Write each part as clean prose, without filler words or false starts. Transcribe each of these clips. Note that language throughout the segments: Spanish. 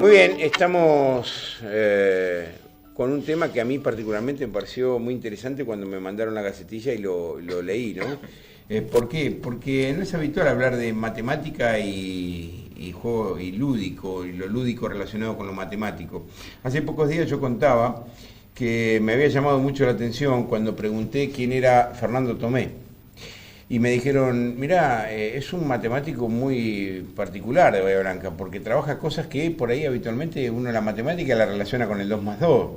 Muy bien, estamos con un tema que a mí particularmente me pareció muy interesante cuando me mandaron la gacetilla y lo leí, ¿no? ¿Por qué? Porque no es habitual hablar de matemática y juego y lúdico, y lo lúdico relacionado con lo matemático. Hace pocos días yo contaba que me había llamado mucho la atención cuando pregunté quién era Fernando Tomé. Y me dijeron, mirá, es un matemático muy particular de Bahía Blanca, porque trabaja cosas que por ahí habitualmente uno la matemática la relaciona con el 2 más 2.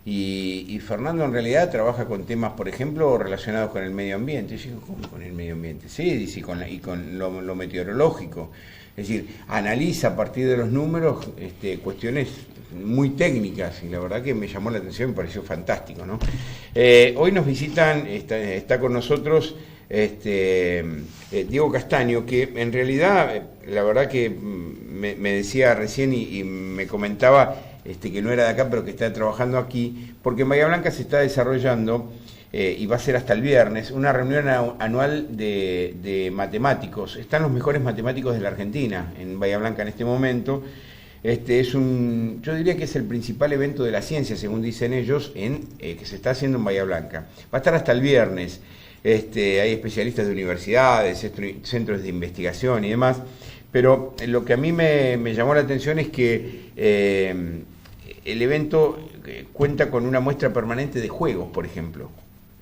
Y Fernando en realidad trabaja con temas, por ejemplo, relacionados con el medio ambiente. Y yo digo, ¿cómo con el medio ambiente? Sí, dice, con lo meteorológico. Es decir, analiza a partir de los números cuestiones muy técnicas, y la verdad que me llamó la atención, me pareció fantástico, ¿no? Hoy nos visitan, está con nosotros Diego Castaño, que en realidad, la verdad que me decía recién y me comentaba que no era de acá, pero que está trabajando aquí, porque en Bahía Blanca se está desarrollando, y va a ser hasta el viernes, una reunión anual de matemáticos. Están los mejores matemáticos de la Argentina en Bahía Blanca en este momento. Yo diría que es el principal evento de la ciencia, según dicen ellos, que se está haciendo en Bahía Blanca. Va a estar hasta el viernes. Hay especialistas de universidades, centros de investigación y demás, pero lo que a mí me llamó la atención es que el evento cuenta con una muestra permanente de juegos, por ejemplo.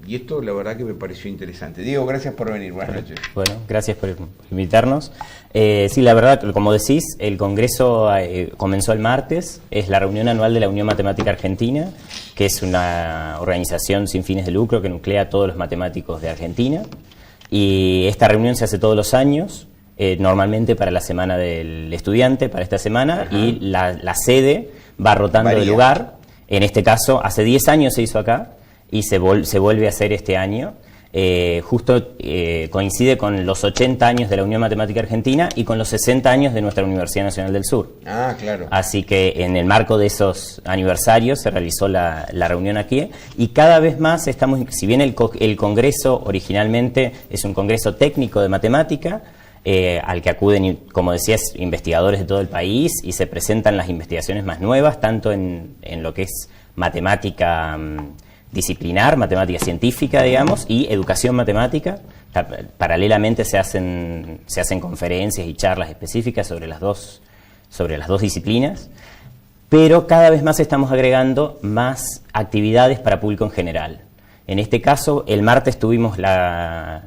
Y esto la verdad que me pareció interesante. Diego, gracias por venir, buenas noches. Bueno, gracias por invitarnos. Sí, la verdad, como decís, el Congreso comenzó el martes, es la reunión anual de la Unión Matemática Argentina, que es una organización sin fines de lucro que nuclea a todos los matemáticos de Argentina. Y esta reunión se hace todos los años, normalmente para la Semana del Estudiante, para esta semana. Ajá. Y la sede va rotando de lugar. En este caso, hace 10 años se hizo acá, y se vuelve a hacer este año. Justo coincide con los 80 años de la Unión Matemática Argentina y con los 60 años de nuestra Universidad Nacional del Sur. Ah, claro. Así que en el marco de esos aniversarios se realizó la reunión aquí, y cada vez más estamos, si bien el Congreso originalmente es un congreso técnico de matemática, al que acuden, como decías, investigadores de todo el país, y se presentan las investigaciones más nuevas, tanto en lo que es matemática disciplinar, matemática científica, digamos, y educación matemática. Paralelamente se hacen conferencias y charlas específicas sobre las dos disciplinas, pero cada vez más estamos agregando más actividades para público en general. En este caso, el martes tuvimos la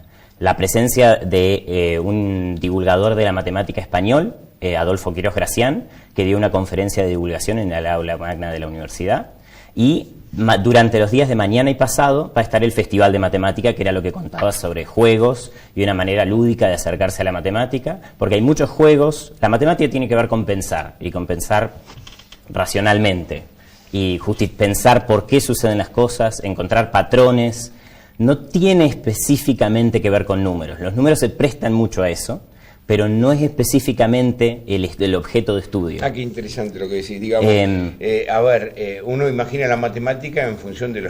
presencia de un divulgador de la matemática español, Adolfo Quirós Gracián, que dio una conferencia de divulgación en el aula magna de la universidad, y durante los días de mañana y pasado va a estar el Festival de Matemática, que era lo que contaba sobre juegos y una manera lúdica de acercarse a la matemática, porque hay muchos juegos. La matemática tiene que ver con pensar, y con pensar racionalmente, y pensar por qué suceden las cosas, encontrar patrones. No tiene específicamente que ver con números. Los números se prestan mucho a eso, pero no es específicamente el objeto de estudio. Ah, qué interesante lo que decís. Digamos, uno imagina la matemática en función de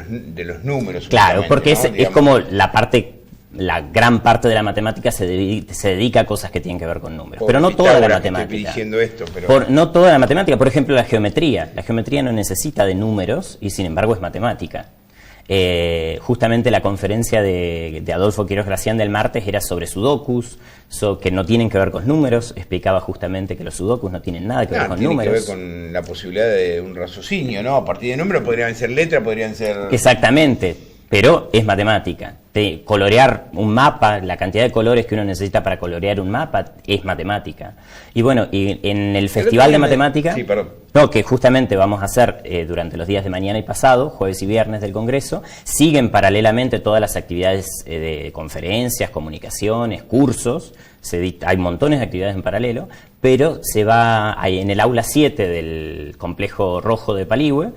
los números. Claro, porque ¿no? es como la gran parte de la matemática se dedica a cosas que tienen que ver con números. Pero no toda la matemática. Estoy diciendo esto, no toda la matemática. Por ejemplo, la geometría. La geometría no necesita de números y sin embargo es matemática. Justamente la conferencia de Adolfo Quirós Gracián del martes era sobre sudokus, que no tienen que ver con números. Explicaba justamente que los sudokus no tienen nada que ver con números. Tiene que ver con la posibilidad de un raciocinio, ¿no? A partir de números podrían ser letras, podrían ser... Exactamente, pero es matemática. Colorear un mapa, la cantidad de colores que uno necesita para colorear un mapa es matemática. Y bueno, y en el Festival de Matemática, sí, que justamente vamos a hacer durante los días de mañana y pasado, jueves y viernes del Congreso, siguen paralelamente todas las actividades de conferencias, comunicaciones, cursos. Hay montones de actividades en paralelo, pero en el aula 7 del complejo rojo de Paligüe,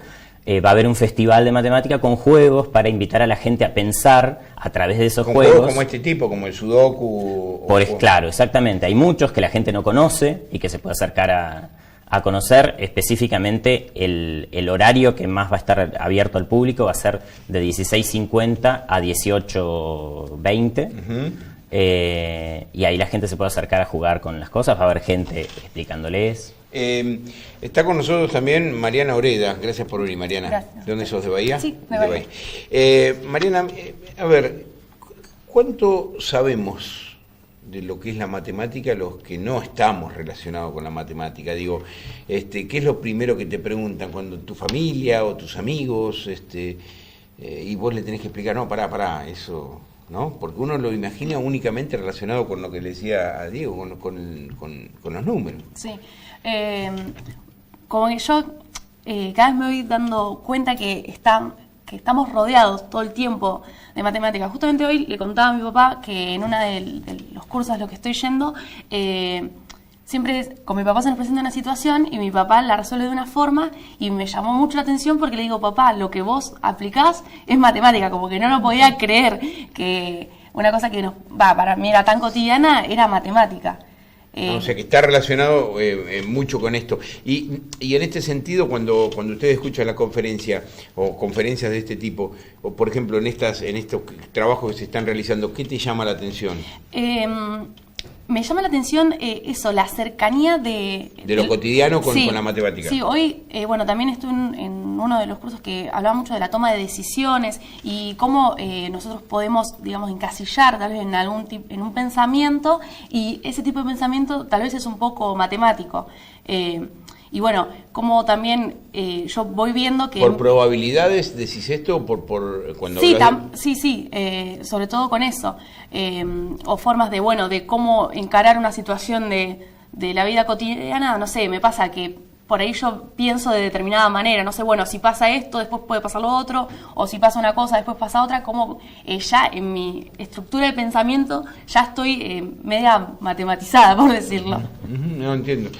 va a haber un festival de matemática con juegos para invitar a la gente a pensar a través de esos juegos. Juegos como este tipo, como el sudoku. Claro, exactamente. Hay muchos que la gente no conoce y que se puede acercar a conocer. Específicamente el horario que más va a estar abierto al público va a ser de 16:50 a 18:20. Y ahí la gente se puede acercar a jugar con las cosas, va a haber gente explicándoles. Está con nosotros también Mariana Oreda. Gracias por venir, Mariana. Gracias. ¿De dónde sos? ¿De Bahía? Sí, de Bahía. Mariana, a ver, ¿cuánto sabemos de lo que es la matemática los que no estamos relacionados con la matemática? Digo, ¿qué es lo primero que te preguntan cuando tu familia o tus amigos, y vos le tenés que explicar, no, pará, eso, ¿no? Porque uno lo imagina únicamente relacionado con lo que le decía a Diego, con los números. Sí. Como que yo cada vez me voy dando cuenta que estamos rodeados todo el tiempo de matemáticas. Justamente hoy le contaba a mi papá que en uno de los cursos a los que estoy yendo, siempre con mi papá se nos presenta una situación y mi papá la resuelve de una forma y me llamó mucho la atención porque le digo, papá, lo que vos aplicás es matemática, como que no lo podía creer que una cosa que para mí era tan cotidiana era matemática. O sea que está relacionado mucho con esto. Y en este sentido, cuando ustedes escuchan la conferencia o conferencias de este tipo, o por ejemplo en estos trabajos que se están realizando, ¿qué te llama la atención? Me llama la atención eso, la cercanía de lo cotidiano con sí, la matemática. Sí, hoy, también estuve en uno de los cursos que hablaba mucho de la toma de decisiones y cómo nosotros podemos, digamos, encasillar tal vez en un pensamiento, y ese tipo de pensamiento tal vez es un poco matemático. Y bueno, como también yo voy viendo que... ¿Por probabilidades decís esto o por cuando sí, hablas sí, sobre todo con eso. O formas de cómo encarar una situación de la vida cotidiana. No sé, me pasa que por ahí yo pienso de determinada manera. No sé, bueno, si pasa esto, después puede pasar lo otro. O si pasa una cosa, después pasa otra. Como ya en mi estructura de pensamiento ya estoy media matematizada, por decirlo. No entiendo.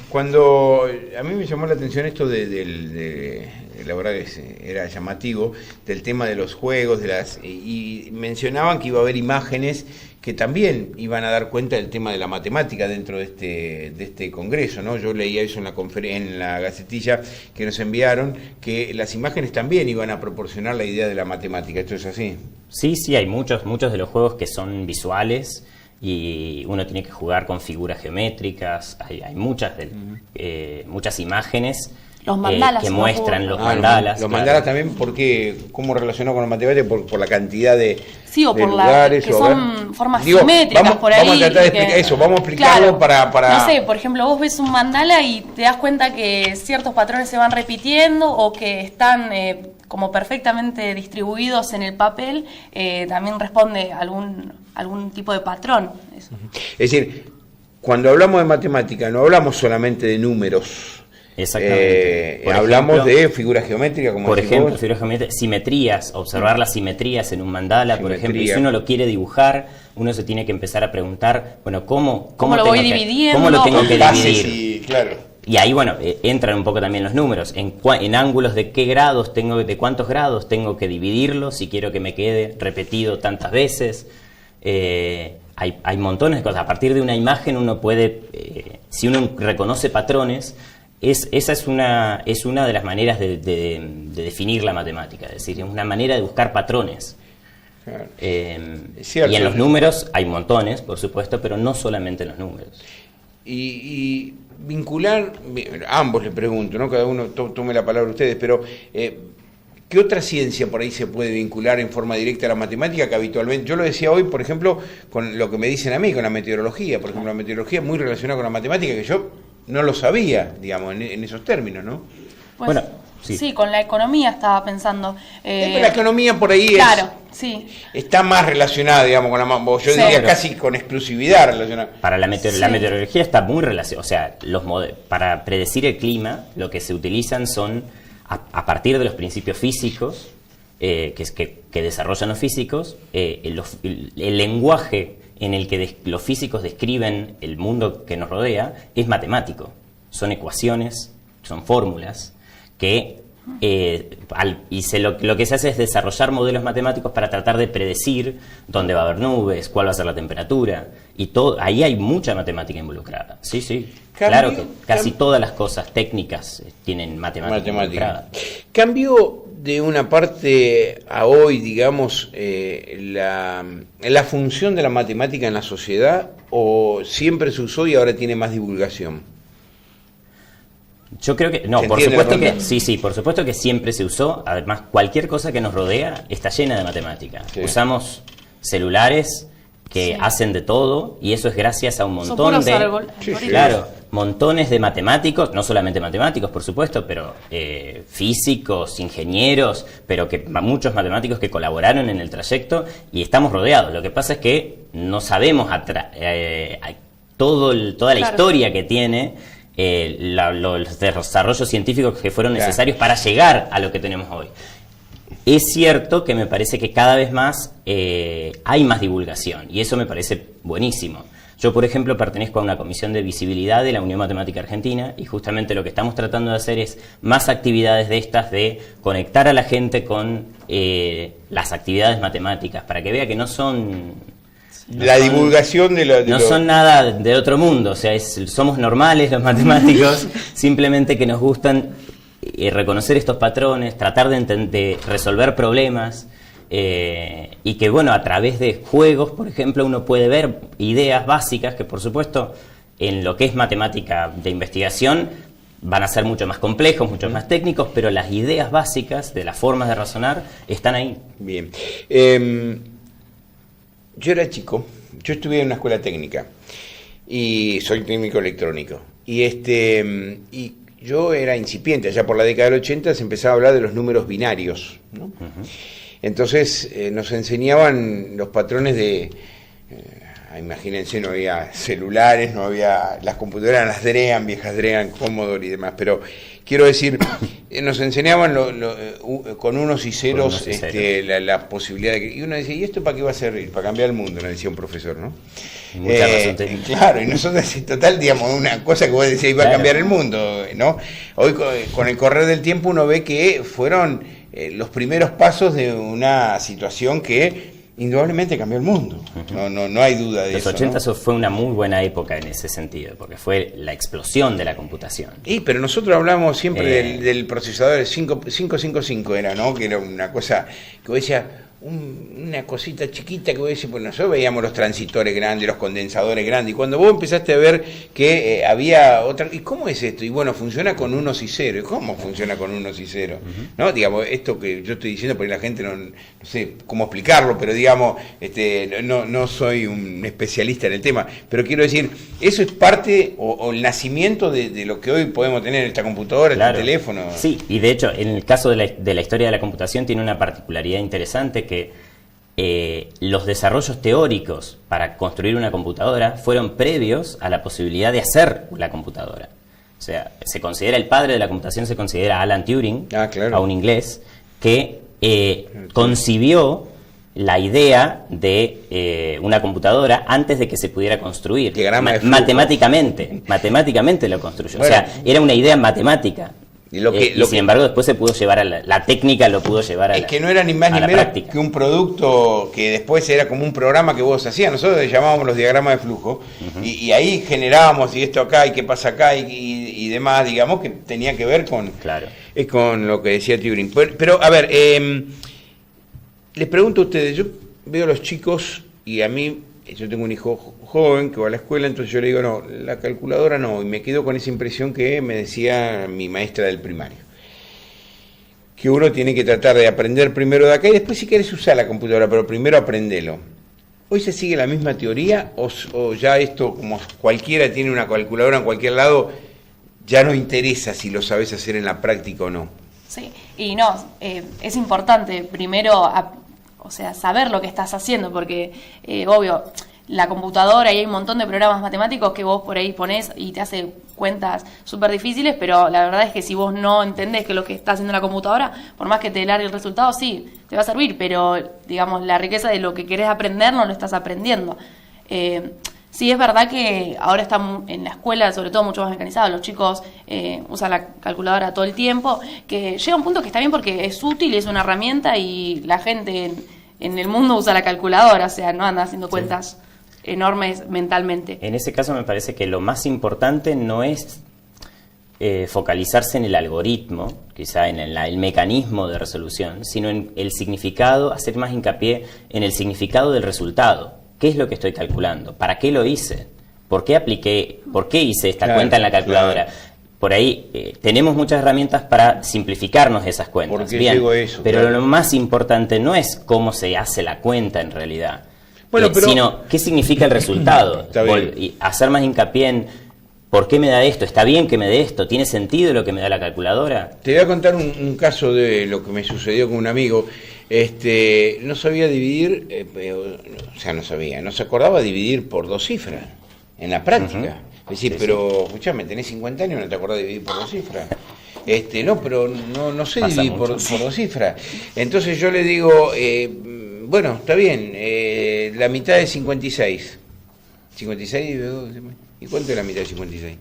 Cuando a mí me llamó la atención esto la verdad que era llamativo, del tema de los juegos, y mencionaban que iba a haber imágenes que también iban a dar cuenta del tema de la matemática dentro de este congreso, ¿no? Yo leía eso en la gacetilla que nos enviaron, que las imágenes también iban a proporcionar la idea de la matemática. ¿Esto es así? Sí, hay muchos de los juegos que son visuales y uno tiene que jugar con figuras geométricas. Hay muchas imágenes los mandalas, que muestran los mandalas. Los mandalas claro. También, porque ¿cómo relacionado con la matemática? Por la cantidad de sí, o de por lugares, que son formas geométricas por ahí. Vamos a tratar de explicar eso, vamos a explicarlo claro, para... No sé, por ejemplo, vos ves un mandala y te das cuenta que ciertos patrones se van repitiendo o que están como perfectamente distribuidos en el papel, también responde a algún tipo de patrón. Eso. Es decir, cuando hablamos de matemática no hablamos solamente de números. Exactamente. Hablamos de figuras geométricas, como por ejemplo, vos. figuras geométricas, simetrías, observar las simetrías en un mandala, por ejemplo, y si uno lo quiere dibujar, uno se tiene que empezar a preguntar, bueno, ¿cómo lo voy dividiendo? ¿Cómo lo tengo que dividir? Sí, claro. Y ahí, bueno, entran un poco también los números, en ángulos de qué grados de cuántos grados tengo que dividirlo, si quiero que me quede repetido tantas veces. Hay montones de cosas. A partir de una imagen uno puede, si uno reconoce patrones, esa es una de las maneras de definir la matemática, es decir, es una manera de buscar patrones. Claro. Y en los números hay montones, por supuesto, pero no solamente en los números. Y vincular, ambos le pregunto, ¿no? Cada uno tome la palabra ustedes, pero ¿qué otra ciencia por ahí se puede vincular en forma directa a la matemática que habitualmente? Yo lo decía hoy, por ejemplo, con lo que me dicen a mí, con la meteorología. Por ejemplo, la meteorología es muy relacionada con la matemática, que yo no lo sabía, digamos, en esos términos, ¿no? Pues, bueno, sí, con la economía estaba pensando. La economía por ahí claro, sí. Está más relacionada, digamos, con yo diría casi con exclusividad relacionada. Para la meteorología está muy relacionada, o sea, para predecir el clima, lo que se utilizan son, a partir de los principios físicos, que desarrollan los físicos, el lenguaje en el que los físicos describen el mundo que nos rodea es matemático. Son ecuaciones, son fórmulas que lo que se hace es desarrollar modelos matemáticos para tratar de predecir dónde va a haber nubes, cuál va a ser la temperatura, y todo. Ahí hay mucha matemática involucrada. Sí. Claro que casi todas las cosas técnicas tienen matemática involucrada. Cambió de una parte a hoy, digamos, la función de la matemática en la sociedad, o siempre se usó y ahora tiene más divulgación? Yo creo que, no, por supuesto que, sí, por supuesto que siempre se usó. Además, cualquier cosa que nos rodea está llena de matemática. Sí. Usamos celulares que hacen de todo, y eso es gracias a un montón de... montones de matemáticos, no solamente matemáticos, por supuesto, pero físicos, ingenieros, pero que muchos matemáticos que colaboraron en el trayecto, y estamos rodeados. Lo que pasa es que no sabemos toda la historia que tiene los desarrollos científicos que fueron necesarios para llegar a lo que tenemos hoy. Es cierto que me parece que cada vez más hay más divulgación, y eso me parece buenísimo. Yo, por ejemplo, pertenezco a una comisión de visibilidad de la Unión Matemática Argentina, y justamente lo que estamos tratando de hacer es más actividades de estas, de conectar a la gente con las actividades matemáticas, para que vea que no son... divulgación no son nada de otro mundo, o sea, somos normales los matemáticos, simplemente que nos gustan reconocer estos patrones, tratar de resolver problemas, y que, bueno, a través de juegos, por ejemplo, uno puede ver ideas básicas que, por supuesto, en lo que es matemática de investigación van a ser mucho más complejos, mucho más técnicos, pero las ideas básicas de las formas de razonar están ahí. Bien. Yo era chico, yo estudié en una escuela técnica y soy técnico electrónico, y yo era incipiente. Allá por la década del 80 se empezaba a hablar de los números binarios, ¿no? Entonces nos enseñaban los patrones de... imagínense, no había celulares, no había... Las computadoras, las DREAM, viejas DREAM, Commodore y demás, pero quiero decir, nos enseñaban con unos y ceros, la posibilidad de que... Y uno decía, ¿y esto para qué va a servir? Para cambiar el mundo, nos decía un profesor, ¿no? Mucha razón tenía. Claro, y nosotros, en total, digamos, una cosa que vos decías, iba a cambiar el mundo, ¿no? Hoy, con el correr del tiempo, uno ve que fueron los primeros pasos de una situación que indudablemente cambió el mundo. No hay duda de eso. Los 80 eso fue una muy buena época en ese sentido, porque fue la explosión de la computación. Pero nosotros hablamos siempre del procesador 555, era, ¿no? Que era una cosa que vos decías, una cosita chiquita que vos decís, pues nosotros veíamos los transistores grandes, los condensadores grandes, y cuando vos empezaste a ver que había otra, ¿y cómo es esto? Y bueno, funciona con unos y ceros. ¿Cómo funciona con unos y ceros? ¿No? Digamos, esto que yo estoy diciendo, porque la gente no sé cómo explicarlo, pero digamos, no soy un especialista en el tema, pero quiero decir, eso es parte o el nacimiento de lo que hoy podemos tener en esta computadora, este teléfono. Sí, y de hecho, en el caso de la historia de la computación tiene una particularidad interesante, que los desarrollos teóricos para construir una computadora fueron previos a la posibilidad de hacer la computadora. O sea, se considera el padre de la computación, se considera Alan Turing, a un inglés, que concibió la idea de una computadora antes de que se pudiera construir. Matemáticamente lo construyó. Bueno, o sea, era una idea matemática. Sin embargo, después se pudo llevar a la técnica, lo pudo llevar a Es que no era ni más ni menos que un producto que después era como un programa que vos hacías. Nosotros le llamábamos los diagramas de flujo, y ahí generábamos, y esto acá, y qué pasa acá, y demás, digamos, que tenía que ver con lo que decía Turing. Pero a ver, les pregunto a ustedes, yo veo a los chicos, y a mí, yo tengo un hijo joven que va a la escuela, entonces yo le digo, no, la calculadora no, y me quedo con esa impresión que me decía mi maestra del primario, que uno tiene que tratar de aprender primero de acá y después si quieres usar la computadora, pero primero aprendelo. ¿Hoy se sigue la misma teoría o ya esto, como cualquiera tiene una calculadora en cualquier lado, ya no interesa si lo sabes hacer en la práctica o no? Sí, y no, es importante primero saber lo que estás haciendo, porque obvio, la computadora, y hay un montón de programas matemáticos que vos por ahí ponés y te hace cuentas súper difíciles, pero la verdad es que si vos no entendés que lo que está haciendo la computadora, por más que te largue el resultado, sí, te va a servir, pero digamos, la riqueza de lo que querés aprender no lo estás aprendiendo. Sí, es verdad que ahora están en la escuela, sobre todo, mucho más mecanizados. Los chicos usan la calculadora todo el tiempo, que llega un punto que está bien porque es útil, es una herramienta, y la gente en el mundo usa la calculadora, o sea, no anda haciendo cuentas enormes mentalmente. En ese caso me parece que lo más importante no es focalizarse en el algoritmo, quizá en el mecanismo de resolución, sino en el significado, hacer más hincapié en el significado del resultado. ¿Qué es lo que estoy calculando? ¿Para qué lo hice? ¿Por qué apliqué? ¿Por qué hice esta cuenta en la calculadora? Claro. Por ahí tenemos muchas herramientas para simplificarnos esas cuentas. ¿Por qué digo eso? Pero claro, lo más importante no es cómo se hace la cuenta en realidad, bueno, sino qué significa el resultado. Y hacer más hincapié en ¿por qué me da esto? ¿Está bien que me dé esto? ¿Tiene sentido lo que me da la calculadora? Te voy a contar un caso de lo que me sucedió con un amigo. No sabía dividir, no se acordaba dividir por 2 cifras en la práctica. Es decir, sí, pero escuchame, tenés 50 años y no te acordás de dividir por 2 cifras. No, pero no sé dividir por 2 cifras. Entonces yo le digo, bueno, está bien, la mitad de 56. 56 ¿y cuánto es la mitad de 56?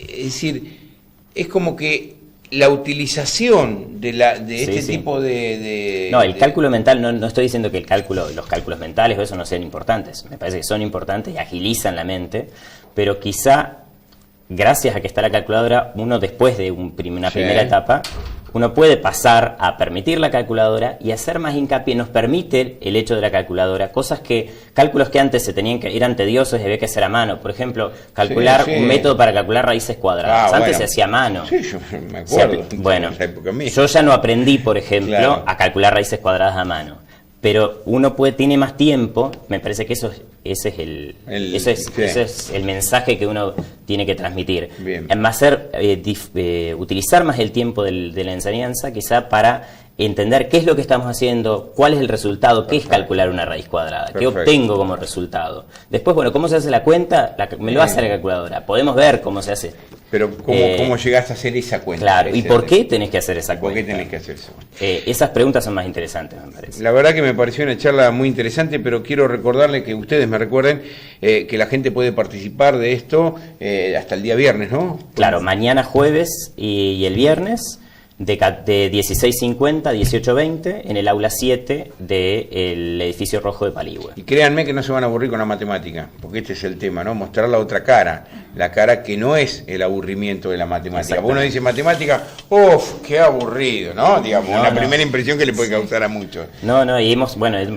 Es decir, es como que la utilización de este tipo de... No, el cálculo mental, no estoy diciendo que los cálculos mentales o eso no sean importantes. Me parece que son importantes y agilizan la mente, pero quizá, gracias a que está la calculadora, uno después de una primera etapa, uno puede pasar a permitir la calculadora y hacer más hincapié. Nos permite el hecho de la calculadora, cálculos que antes eran tediosos y había que hacer a mano. Por ejemplo, calcular un método para calcular raíces cuadradas. Antes se hacía a mano. Sí, yo me acuerdo. Bueno, yo ya no aprendí, por ejemplo, a calcular raíces cuadradas a mano. Pero uno tiene más tiempo, me parece que ese es el mensaje que uno tiene que transmitir. Utilizar más el tiempo de la enseñanza, quizá para entender qué es lo que estamos haciendo, cuál es el resultado, qué es calcular una raíz cuadrada, qué obtengo como resultado. Después, bueno, ¿cómo se hace la cuenta? Me lo hace la calculadora. Podemos ver cómo se hace. Pero ¿cómo llegaste a hacer esa cuenta? Claro, ¿y por qué tenés que hacer esa cuenta? ¿Por qué tenés que hacer esa cuenta? Esas preguntas son más interesantes, me parece. La verdad que me pareció una charla muy interesante, pero quiero recordarle que ustedes me recuerden que la gente puede participar de esto hasta el día viernes, ¿no? Claro, mañana jueves y el viernes de 16:50 a 18:20 en el aula 7 del edificio rojo de Paligüe. Y créanme que no se van a aburrir con la matemática, porque este es el tema, ¿no? Mostrar la otra cara, la cara que no es el aburrimiento de la matemática. Uno dice matemática, ¡uf! ¡Qué aburrido!, ¿no? Digamos, la primera impresión que le puede causar a muchos. Y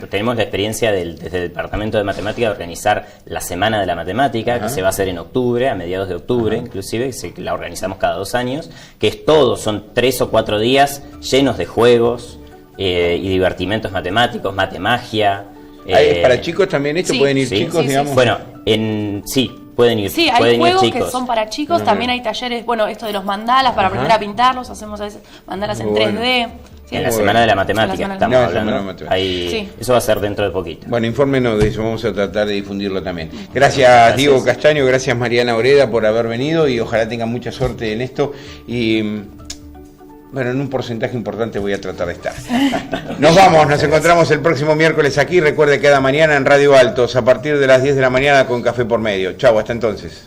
tenemos la experiencia desde el Departamento de Matemática de organizar la Semana de la Matemática, que se va a hacer en octubre, a mediados de octubre, inclusive, la organizamos cada 2 años, que son 3 o 4 días llenos de juegos y divertimentos matemáticos, matemagia. ¿Para chicos también esto? ¿Pueden ir chicos, digamos? Bueno, pueden ir. Sí, hay juegos que son para chicos, también hay talleres, esto de los mandalas para aprender a pintarlos, hacemos a veces mandalas en 3D. En la Semana de la Matemática estamos hablando. Eso va a ser dentro de poquito. Bueno, infórmenos de eso, vamos a tratar de difundirlo también. Gracias Diego Castaño, gracias Mariana Oreda por haber venido y ojalá tengan mucha suerte en esto y... Bueno, en un porcentaje importante voy a tratar de estar. Nos vamos, nos encontramos el próximo miércoles aquí. Recuerde, cada mañana en Radio Altos, a partir de las 10 de la mañana con Café por Medio. Chau, hasta entonces.